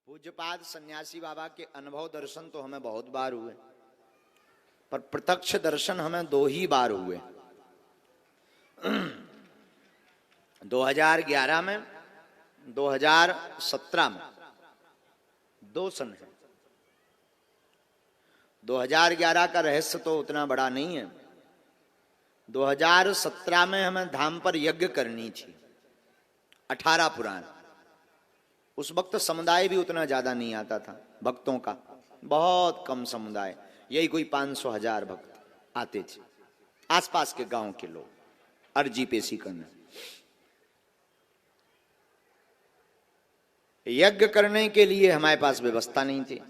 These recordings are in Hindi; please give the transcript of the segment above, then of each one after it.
पूज्यपाद सन्यासी बाबा के अनुभव दर्शन तो हमें बहुत बार हुए, पर प्रत्यक्ष दर्शन हमें 2 ही बार हुए। 2011 में, 2017 में, 2 सन है। 2011 का रहस्य तो उतना बड़ा नहीं है। 2017 में हमें धाम पर यज्ञ करनी थी, 18 पुराण। उस वक्त समुदाय भी उतना ज्यादा नहीं आता था, भक्तों का बहुत कम समुदाय, यही कोई 500-1000 भक्त आते थे, आसपास के गांव के लोग अर्जी पेशी करने। यज्ञ करने के लिए हमारे पास व्यवस्था नहीं थी।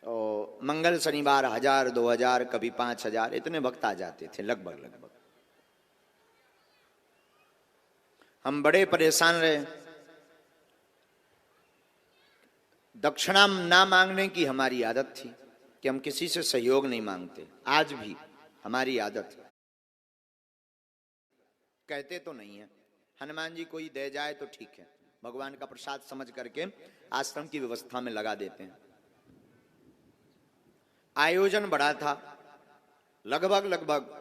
और मंगल शनिवार 1000-2000 कभी 5000 इतने भक्त आ जाते थे लगभग। हम बड़े परेशान रहे। दक्षिणा ना मांगने की हमारी आदत थी कि हम किसी से सहयोग नहीं मांगते, आज भी हमारी आदत है। कहते तो नहीं है, हनुमान जी कोई दे जाए तो ठीक है, भगवान का प्रसाद समझ करके आश्रम की व्यवस्था में लगा देते हैं। आयोजन बड़ा था, लगभग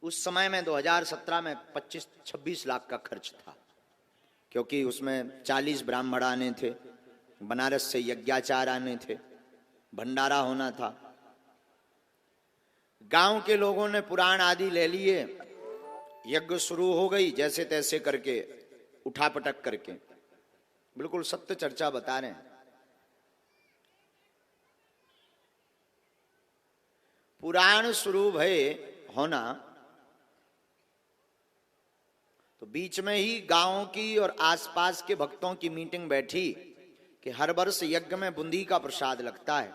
उस समय में 2017 में 25-26 लाख का खर्च था, क्योंकि उसमें 40 ब्राह्मण आने थे, बनारस से यज्ञाचार आने थे, भंडारा होना था। गांव के लोगों ने पुराण आदि ले लिए, यज्ञ शुरू हो गई जैसे तैसे करके, उठापटक करके। बिल्कुल सत्य चर्चा बता रहे हैं। पुराण शुरू भय होना तो बीच में ही गांव की और आसपास के भक्तों की मीटिंग बैठी कि हर वर्ष यज्ञ में बूंदी का प्रसाद लगता है,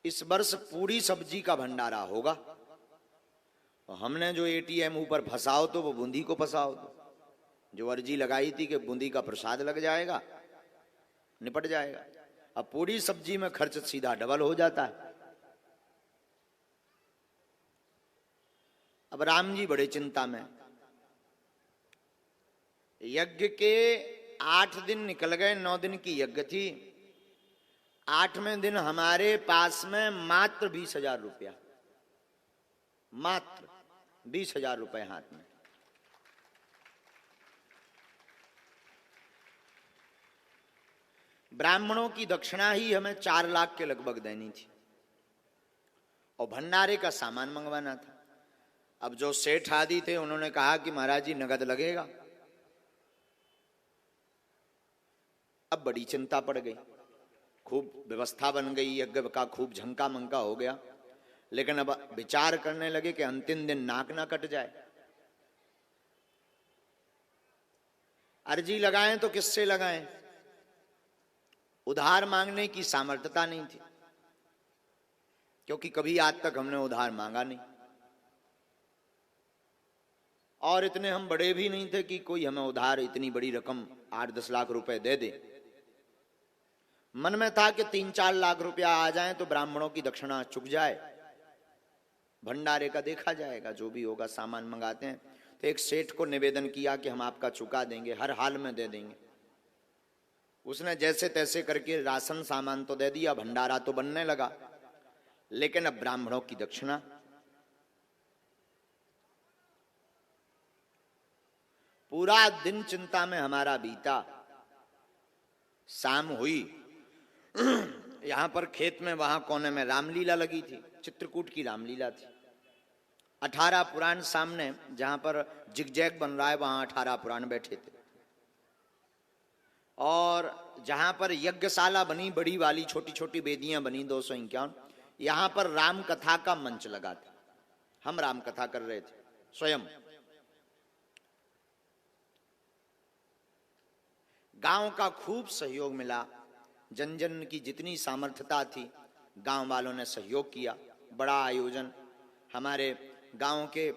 इस वर्ष पूरी सब्जी का भंडारा होगा। तो हमने जो एटीएम ऊपर फंसाओ तो वो बूंदी को फंसाओ दो। जो अर्जी लगाई थी कि बूंदी का प्रसाद लग जाएगा, निपट जाएगा, अब पूरी सब्जी में खर्च सीधा डबल हो जाता है। अब राम जी बड़े चिंता में। यज्ञ के 8 दिन निकल गए, 9 दिन की यज्ञ थी। 8वें दिन हमारे पास में मात्र 20,000 रुपया, मात्र 20,000 रुपए हाथ में। ब्राह्मणों की दक्षिणा ही हमें 4 लाख के लगभग देनी थी और भंडारे का सामान मंगवाना था। अब जो सेठ आदि थे उन्होंने कहा कि महाराज जी नगद लगेगा। अब बड़ी चिंता पड़ गई, खूब व्यवस्था बन गई, यज्ञ का खूब झंका मंका हो गया। लेकिन अब विचार करने लगे कि अंतिम दिन नाक ना कट जाए। अर्जी लगाएं तो किससे लगाएं? उधार मांगने की सामर्थ्यता नहीं थी, क्योंकि कभी आज तक हमने उधार मांगा नहीं, और इतने हम बड़े भी नहीं थे कि कोई हमें उधार इतनी बड़ी रकम 8-10 लाख रुपए दे दे। मन में था कि 3-4 लाख रुपया आ जाए तो ब्राह्मणों की दक्षिणा चुक जाए, भंडारे का देखा जाएगा, जो भी होगा सामान मंगाते हैं। तो एक सेठ को निवेदन किया कि हम आपका चुका देंगे, हर हाल में दे देंगे। उसने जैसे तैसे करके राशन सामान तो दे दिया, भंडारा तो बनने लगा, लेकिन अब ब्राह्मणों की दक्षिणा। पूरा दिन चिंता में हमारा बीता। शाम हुई, यहां पर खेत में वहां कोने में रामलीला लगी थी, चित्रकूट की रामलीला थी। 18 पुराण सामने, जहां पर जिगजैग बन रहा है वहां 18 पुराण बैठे थे। और जहां पर यज्ञशाला बनी बड़ी वाली, छोटी छोटी वेदियां बनी 251, यहां पर राम कथा का मंच लगा था। हम राम कथा कर रहे थे स्वयं। गांव का खूब सहयोग मिला, जन जन की जितनी सामर्थ्यता थी गांव वालों ने सहयोग किया। बड़ा आयोजन, हमारे गांव के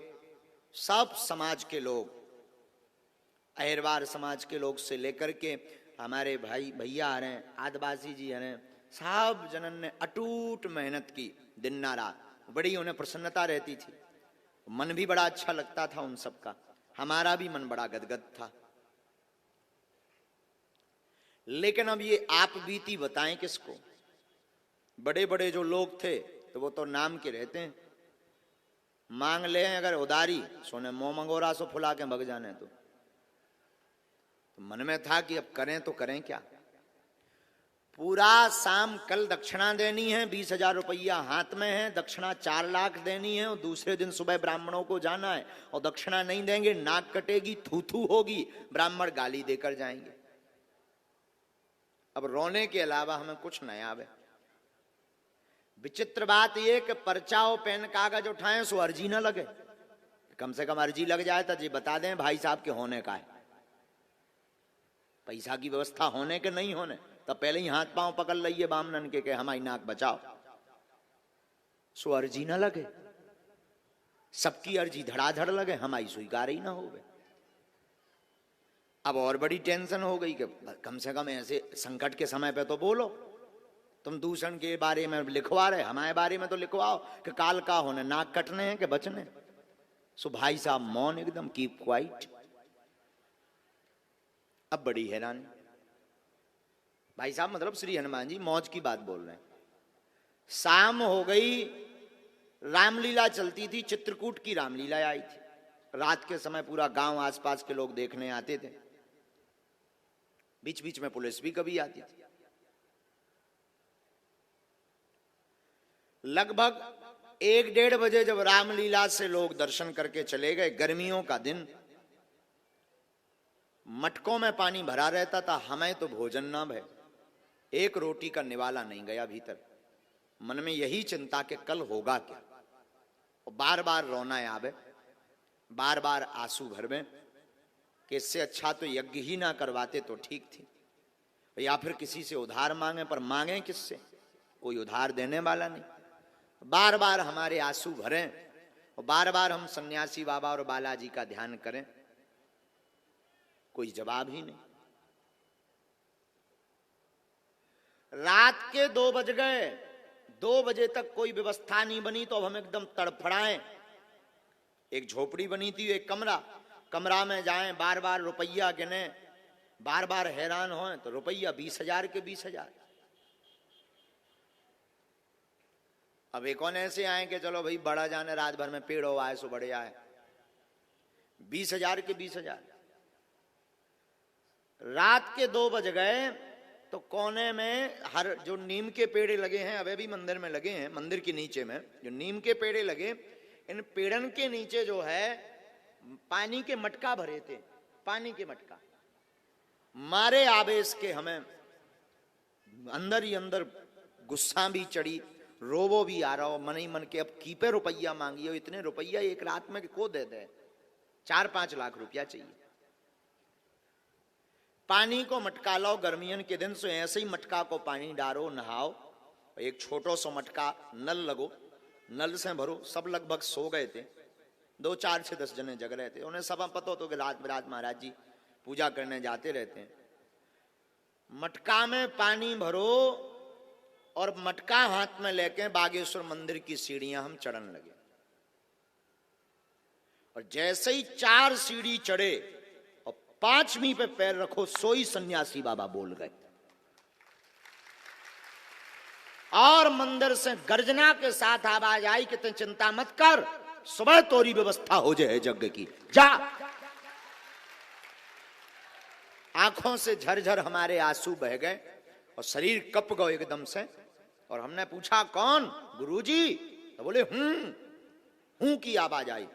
सब समाज के लोग, अहिरवार समाज के लोग से लेकर के हमारे भाई भैया आ रहे हैं, आदिवासी जी आ रहे हैं, सब जनन ने अटूट मेहनत की दिन ना रात। बड़ी उन्हें प्रसन्नता रहती थी, मन भी बड़ा अच्छा लगता था उन सबका, हमारा भी मन बड़ा गदगद था। लेकिन अब ये आप बीती बताएं किसको? बड़े बड़े जो लोग थे तो वो तो नाम के रहते हैं, मांग ले अगर उधारी, सोने मोह मंगोरा सो फुला के भग जाने। तो मन में था कि अब करें तो करें क्या। पूरा शाम कल दक्षिणा देनी है, 20,000 रुपया हाथ में है, दक्षिणा 4 लाख देनी है, और दूसरे दिन सुबह ब्राह्मणों को जाना है, और दक्षिणा नहीं देंगे नाक कटेगी, थू थू होगी, ब्राह्मण गाली देकर जाएंगे। अब रोने के अलावा हमें कुछ नहीं आवे। विचित्र बात यह कि पर्चा और पेन कागज उठाएं सो अर्जी ना लगे। कम से कम अर्जी लग जाए तो जी बता दें भाई साहब के होने का है, पैसा की व्यवस्था होने के नहीं होने, तब पहले ही हाथ पांव पकड़ लिये बामनन के हमारी नाक बचाओ। सो अर्जी ना लगे, सबकी अर्जी धड़ाधड़ लगे, हमारी स्वीकार ही ना होवे। अब और बड़ी टेंशन हो गई कि कम से कम ऐसे संकट के समय पे तो बोलो। तुम दूषण के बारे में लिखवा रहे, हमारे बारे में तो लिखवाओ कि काल का होने, नाक कटने हैं कि बचने। सो भाई साहब मौन एकदम, कीप क्वाइट। अब बड़ी हैरानी, भाई साहब मतलब श्री हनुमान जी मौज की बात बोल रहे हैं। शाम हो गई, रामलीला चलती थी, चित्रकूट की रामलीला आई थी। रात के समय पूरा गांव आसपास के लोग देखने आते थे, बीच बीच में पुलिस भी कभी आती थी। लगभग 1-1:30 बजे जब रामलीला से लोग दर्शन करके चले गए, गर्मियों का दिन, मटकों में पानी भरा रहता था, हमें तो भोजन ना भय, एक रोटी का निवाला नहीं गया भीतर। मन में यही चिंता कि कल होगा क्या, और बार बार रोना आवे, बार बार आंसू भर में, कि इससे अच्छा तो यज्ञ ही ना करवाते तो ठीक थी, या फिर किसी से उधार मांगे, पर मांगे किससे, कोई उधार देने वाला नहीं। बार बार हमारे आंसू भरें और बार बार हम सन्यासी बाबा और बालाजी का ध्यान करें, कोई जवाब ही नहीं। रात के 2 बज गए, 2 बजे तक कोई व्यवस्था नहीं बनी, तो अब हम एकदम तड़फड़ाएं। एक झोपड़ी बनी थी, एक कमरा में जाएं, बार बार रुपया गिने, बार बार हैरान हों, तो रुपया 20,000 के 20,000। अब एक कौन ऐसे आए कि चलो भाई बड़ा जाने, रात भर में पेड़ हो आए सो बड़े आए, 20,000 के 20,000। रात के 2 बज गए तो कोने में हर जो नीम के पेड़ लगे हैं, अभी भी मंदिर में लगे हैं, मंदिर के नीचे में जो नीम के पेड़ लगे, इन पेड़न के नीचे जो है पानी के मटका भरे थे, पानी के मटका। मारे आवेश के हमें अंदर ही अंदर गुस्सा भी चढ़ी, रोबो भी आ रहा हो मन ही मन के, अब कीपे रुपया मांगी हो, इतने रुपया एक रात में को दे दे, 4-5 लाख रुपया चाहिए। पानी को मटका लो, गर्मियन के दिन से ऐसे ही मटका को पानी डालो, नहाओ। एक छोटो सो मटका नल लगो, नल से भरो। सब लगभग सो गए थे, 2, 4 से 10 जने जग रहे थे। उन्हें सब पता तो कि रात बिरात महाराज जी पूजा करने जाते रहते हैं। मटका में पानी भरो और मटका हाथ में लेके बागेश्वर मंदिर की सीढ़ियां हम चढ़ने लगे, और जैसे ही 4 सीढ़ी चढ़े और 5वीं पे पैर रखो, सोई सन्यासी बाबा बोल गए, और मंदिर से गर्जना के साथ आवाज आई कि तुम चिंता मत कर, सुबह तोरी व्यवस्था हो जाए यज्ञ की, जा। आंखों से झरझर हमारे आंसू बह गए और शरीर कप गए एकदम से। और हमने पूछा कौन? गुरुजी। तो बोले हूं की आवाज आई,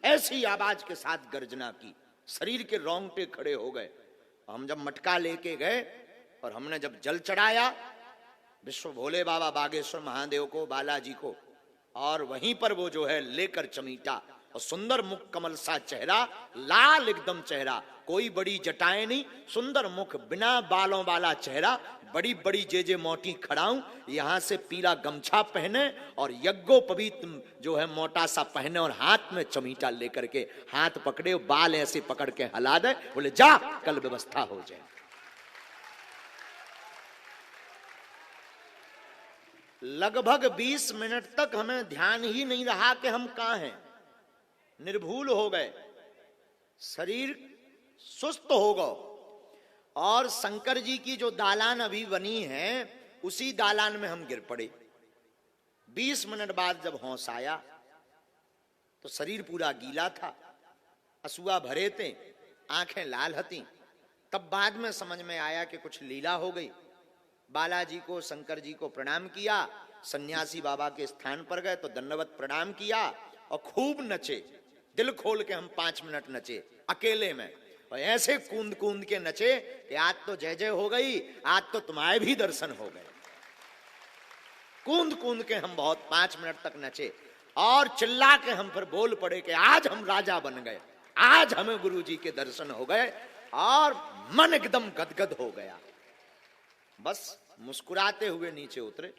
ऐसी आवाज के साथ गर्जना की, शरीर के रोंगटे खड़े हो गए। हम जब मटका लेके गए और हमने जब जल चढ़ाया विश्व भोले बाबा बागेश्वर महादेव को, बालाजी को, और वहीं पर वो जो है लेकर चमीटा, और सुंदर मुख कमल सा चेहरा, लाल एकदम चेहरा, कोई बड़ी जटाएं नहीं, सुंदर मुख, बिना बालों वाला चेहरा, बड़ी बड़ी जे मोटी खड़ाऊं, यहां से पीला गमछा पहने और यज्ञोपवीत जो है मोटा सा पहने, और हाथ में चमीटा लेकर के, हाथ पकड़े, बाल ऐसे पकड़ के हिला दे, बोले जा कल व्यवस्था हो जाए। लगभग 20 मिनट तक हमें ध्यान ही नहीं रहा कि हम कहां हैं, निर्भूल हो गए, शरीर सुस्त हो गए। और शंकर जी की जो दालान अभी बनी है उसी दालान में हम गिर पड़े। 20 मिनट बाद जब होश आया तो शरीर पूरा गीला था, असुआ भरे थे, आंखें लाल हती। तब बाद में समझ में आया कि कुछ लीला हो गई। बालाजी को, शंकर जी को प्रणाम किया, सन्यासी बाबा के स्थान पर गए तो दंडवत प्रणाम किया और खूब नचे। दिल खोल के हम 5 मिनट नचे अकेले में, और ऐसे कूद कूद के नचे कि आज तो जय जय हो गई, आज तो तुम्हारे भी दर्शन हो गए। कूद कूद के हम बहुत 5 मिनट तक नचे और चिल्ला के हम फिर बोल पड़े कि आज हम राजा बन गए, आज हमें गुरु जी के दर्शन हो गए और मन एकदम गदगद हो गया। बस मुस्कुराते हुए नीचे उतरे।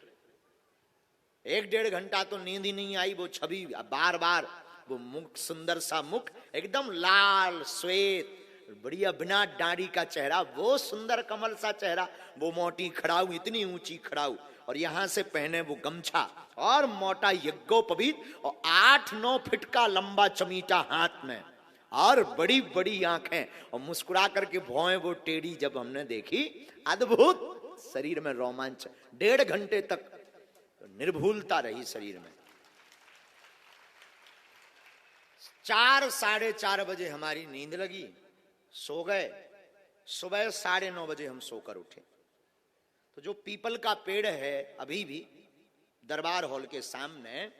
1-1.5 घंटा तो नींद ही नहीं आई। वो छवि बार बार, वो मुख, सुंदर सा मुख, एकदम लाल श्वेत, बढ़िया बिना दाढ़ी का चेहरा, वो सुंदर कमल सा चेहरा, वो मोटी खड़ाऊ, इतनी ऊंची खड़ाऊ, और यहां से पहने वो गमछा और मोटा यज्ञोपवीत, और 8-9 फीट का लंबा चमीटा हाथ में, और बड़ी बड़ी आंखें, और मुस्कुरा करके भौएं वो टेढ़ी जब हमने देखी, अद्भुत। शरीर में रोमांच। 1.5 घंटे तक निर्भूलता रही शरीर में। 4, 4:30 बजे हमारी नींद लगी, सो गए। सुबह 9:30 बजे हम सोकर उठे। तो जो पीपल का पेड़ है अभी भी दरबार हॉल के सामने,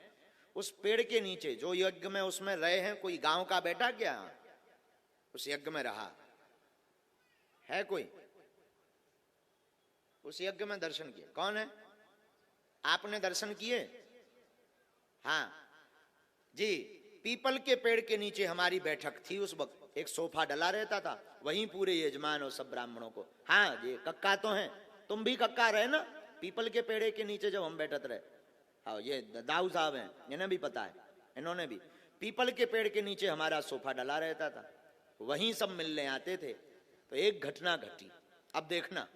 उस पेड़ के नीचे जो यज्ञ में उसमें रहे हैं, कोई गांव का बैठा क्या उस यज्ञ में रहा है? कोई उस यज्ञ में दर्शन किए? कौन है? आपने दर्शन किए? हाँ जी। पीपल के पेड़ के नीचे हमारी बैठक थी। उस वक्त एक सोफा डला रहता था, वहीं पूरे यजमान और सब ब्राह्मणों को। हाँ, ये कक्का तो हैं, तुम भी कक्का रहे ना पीपल के पेड़ के नीचे जब हम बैठत रहे। हाँ, ये दाऊ साहब हैं, इन्हें भी पता है, इन्होंने भी। पीपल के पेड़ के नीचे हमारा सोफा डला रहता था, वहीं सब मिलने आते थे। तो एक घटना घटी, अब देखना।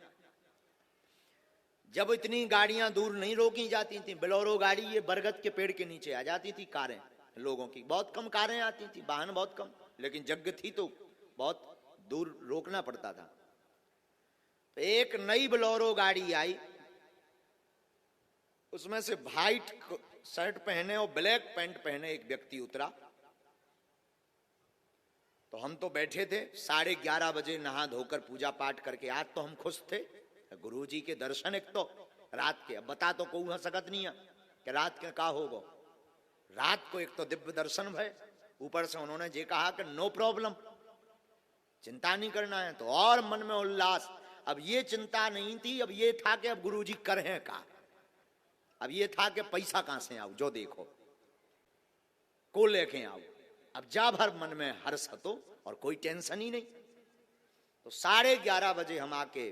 जब इतनी गाड़ियां दूर नहीं रोकी जाती थी, बोलेरो गाड़ी ये बरगद के पेड़ के नीचे आ जाती थी, कारें लोगों की बहुत कम कारें आती थी, वाहन बहुत कम, लेकिन यज्ञ थी तो बहुत दूर रोकना पड़ता था। तो एक नई बोलेरो गाड़ी आई, उसमें से व्हाइट शर्ट पहने और ब्लैक पैंट पहने एक व्यक्ति उतरा। तो हम तो बैठे थे, 11:30 बजे नहा धोकर पूजा पाठ करके। आज तो हम खुश थे, गुरु जी के दर्शन एक तो रात के। अब बता तो कहूँ सकत नहीं है कि रात के का होगा। रात को एक तो दिव्य दर्शन भय, ऊपर से उन्होंने ये कहा कि नो प्रॉब्लम, चिंता नहीं करना है। तो और मन में उल्लास। अब ये चिंता नहीं थी, अब ये था कि अब गुरु जी करें का। अब ये था कि पैसा कहां से आओ, जो देखो को लेके आओ। अब जा भर मन में हर्ष हतो और कोई टेंशन ही नहीं। तो 11:30 बजे हम आके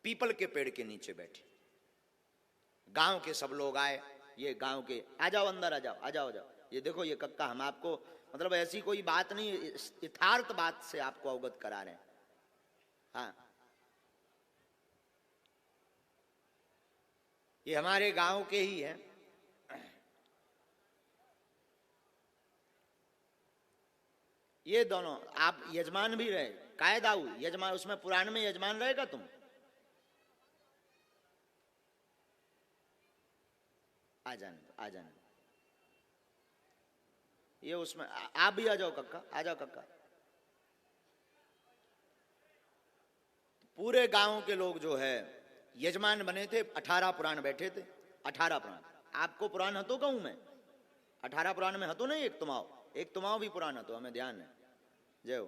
पीपल के पेड़ के नीचे बैठे। गांव के सब लोग आए, ये गांव के, आ जाओ अंदर, आ जाओ, आ जाओ, आ जाओ। ये देखो ये कक्का, हम आपको मतलब ऐसी कोई बात नहीं, यथार्थ बात से आपको अवगत करा रहे हैं। हाँ, ये हमारे गांव के ही हैं। ये दोनों, आप यजमान भी रहे, कायदाऊ यजमान, उसमें पुराण में यजमान रहेगा तुम। आ जाने, आ जाने। ये उसमें आप भी आ जाओ कक्का, आ जाओ कक्का। पूरे गांव के लोग जो है यजमान बने थे। 18 पुराण बैठे थे, 18 पुराण। आपको पुराण हतो कहूं मैं? 18 पुराण में हतो नहीं, एक तुमाओ भी पुराण हतो, हमें ध्यान है। जय हो।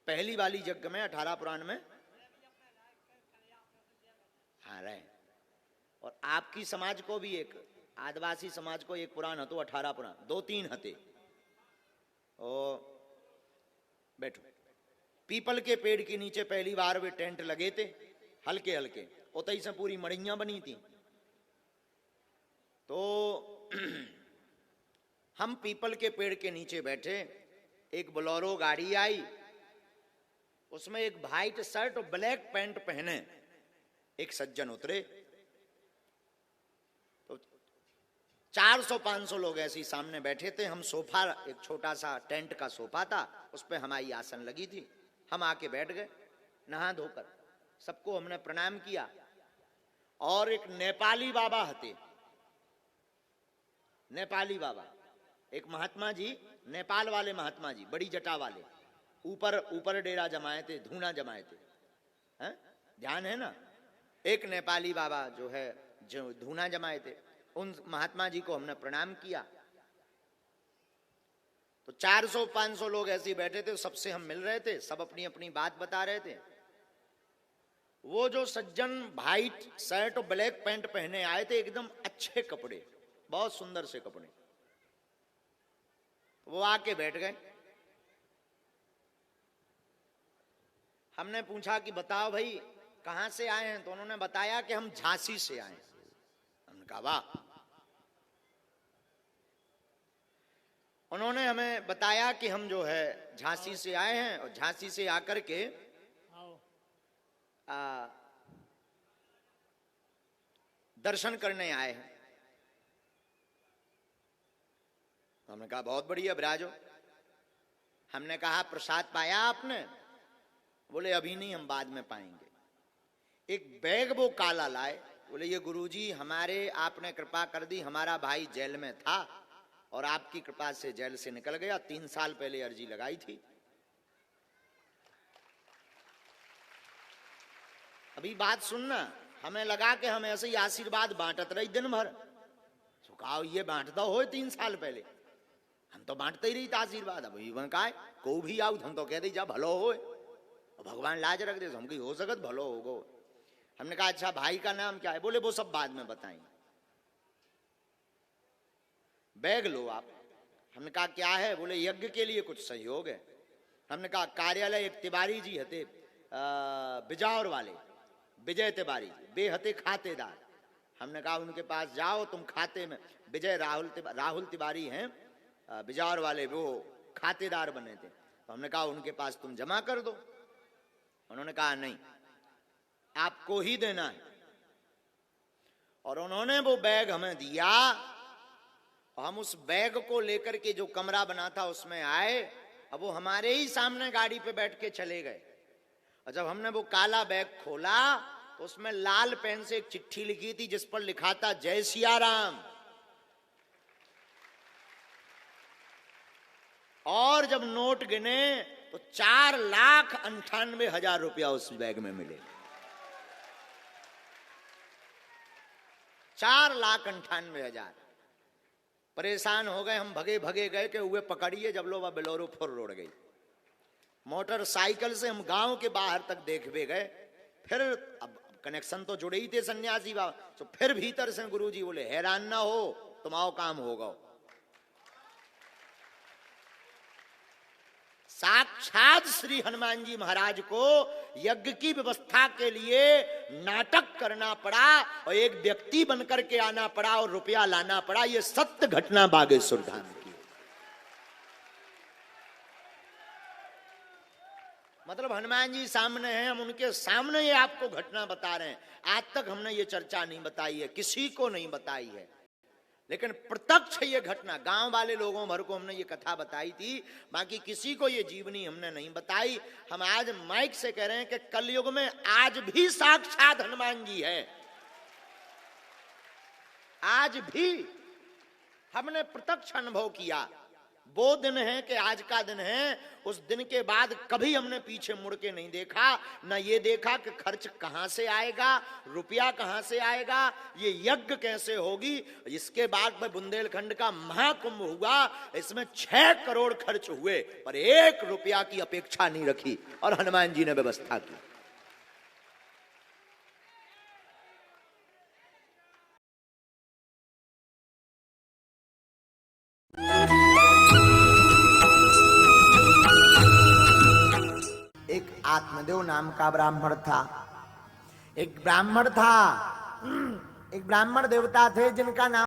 पहली वाली यज्ञ में 18 पुराण में हाँ रहे। और आपकी समाज को भी, एक आदिवासी समाज को एक पुराण हतो, 18 पुराण, 2-3 हते। ओ बैठो। पीपल के पेड़ के नीचे पहली बार वे टेंट लगे थे, हल्के हल्के, उतई से पूरी मड़ियां बनी थी। तो हम पीपल के पेड़ के नीचे बैठे, एक बोलेरो गाड़ी आई, उसमें एक व्हाइट शर्ट और ब्लैक पैंट पहने एक सज्जन उतरे। तो 400-500 लोग ऐसे ही सामने बैठे थे। हम सोफा, एक छोटा सा टेंट का सोफा था, उस पर हमारी आसन लगी थी, हम आके बैठ गए। नहा धोकर सबको हमने प्रणाम किया। और एक नेपाली बाबा हते, नेपाली बाबा, एक महात्मा जी, नेपाल वाले महात्मा जी, बड़ी जटा वाले, ऊपर ऊपर डेरा जमाए थे, धूना जमाए थे, हैं? ध्यान है ना? एक नेपाली बाबा जो है, जो धूना जमाए थे, उन महात्मा जी को हमने प्रणाम किया। तो 400-500 लोग ऐसे ही बैठे थे, सबसे हम मिल रहे थे, सब अपनी अपनी बात बता रहे थे। वो जो सज्जन व्हाइट शर्ट और ब्लैक पैंट पहने आए थे, एकदम अच्छे कपड़े, बहुत सुंदर से कपड़े, वो आके बैठ गए। हमने पूछा कि बताओ भाई कहां से आए हैं? तो उन्होंने बताया कि हम झांसी से आए हैं। हमने कहा वाह। उन्होंने हमें बताया कि हम जो है झांसी से आए हैं और झांसी से आकर के दर्शन करने आए हैं। हमने कहा बहुत बढ़िया, विराजो। हमने कहा प्रसाद पाया आपने? बोले अभी नहीं, हम बाद में पाएंगे। एक बैग वो काला लाए, बोले ये गुरुजी हमारे, आपने कृपा कर दी, हमारा भाई जेल में था और आपकी कृपा से जेल से निकल गया, 3 साल पहले अर्जी लगाई थी। अभी बात सुनना, हमें लगा कि हम ऐसे ही आशीर्वाद बांटत रही दिन भर। तो कहा ये बांटता हो 3 साल पहले, हम तो बांटते ही रही था आशीर्वाद। अब इवन का को भी आओ हम तो कह दी जा भलो हो, भगवान लाज रख दे, हम की हो सकत भलो होगो। हमने कहा अच्छा भाई का नाम क्या है? बोले वो सब बाद में बताएंगे, बैग लो आप। हमने कहा क्या है? बोले यज्ञ के लिए कुछ सहयोग है। हमने कहा कार्यालय एक तिवारी जी हते, बिजावर वाले, विजय तिवारी जी, बे हते खातेदार। हमने कहा उनके पास जाओ तुम, खाते में विजय राहुल तिवारी हैं बिजावर वाले, वो खातेदार बने थे। तो हमने कहा उनके पास तुम जमा कर दो। उन्होंने कहा नहीं, आपको ही देना है। और उन्होंने वो बैग हमें दिया। हम उस बैग को लेकर के जो कमरा बना था उसमें आए। अब वो हमारे ही सामने गाड़ी पे बैठ के चले गए। और जब हमने वो काला बैग खोला तो उसमें लाल पेन से एक चिट्ठी लिखी थी जिस पर लिखा था जय सिया राम। और जब नोट गिने तो 4,98,000 रुपया उस बैग में मिले। 4,98,000। परेशान हो गए हम, भगे भगे गए कि हुए पकड़िए। जब लोग बेलोरो फुर रोड गई, मोटरसाइकिल से हम गांव के बाहर तक देखते गए। फिर अब कनेक्शन तो जुड़े ही थे सन्यासी बाबा, तो फिर भीतर से गुरुजी बोले हैरान ना हो, तुम आओ काम होगा। साक्षात श्री हनुमान जी महाराज को यज्ञ की व्यवस्था के लिए नाटक करना पड़ा और एक व्यक्ति बनकर के आना पड़ा और रुपया लाना पड़ा। ये सत्य घटना बागेश्वर धाम की। मतलब हनुमान जी सामने हैं, हम उनके सामने ये आपको घटना बता रहे हैं। आज तक हमने ये चर्चा नहीं बताई है, किसी को नहीं बताई है, लेकिन प्रत्यक्ष ये घटना गांव वाले लोगों भर को हमने ये कथा बताई थी, बाकी किसी को ये जीवनी हमने नहीं बताई। हम आज माइक से कह रहे हैं कि कलयुग में आज भी साक्षात हनुमान जी है। आज भी हमने प्रत्यक्ष अनुभव किया। वो दिन है कि आज का दिन है। उस दिन के बाद कभी हमने पीछे मुड़ के नहीं देखा, ना ये देखा कि खर्च कहां से आएगा, रुपया कहां से आएगा, ये यज्ञ कैसे होगी। इसके बाद में बुंदेलखंड का महाकुंभ हुआ, इसमें 6 करोड़ खर्च हुए, पर 1 रुपया की अपेक्षा नहीं रखी और हनुमान जी ने व्यवस्था की। आत्मदेव नाम का ब्राह्मण था। एक ब्राह्मण देवता थे जिनका नाम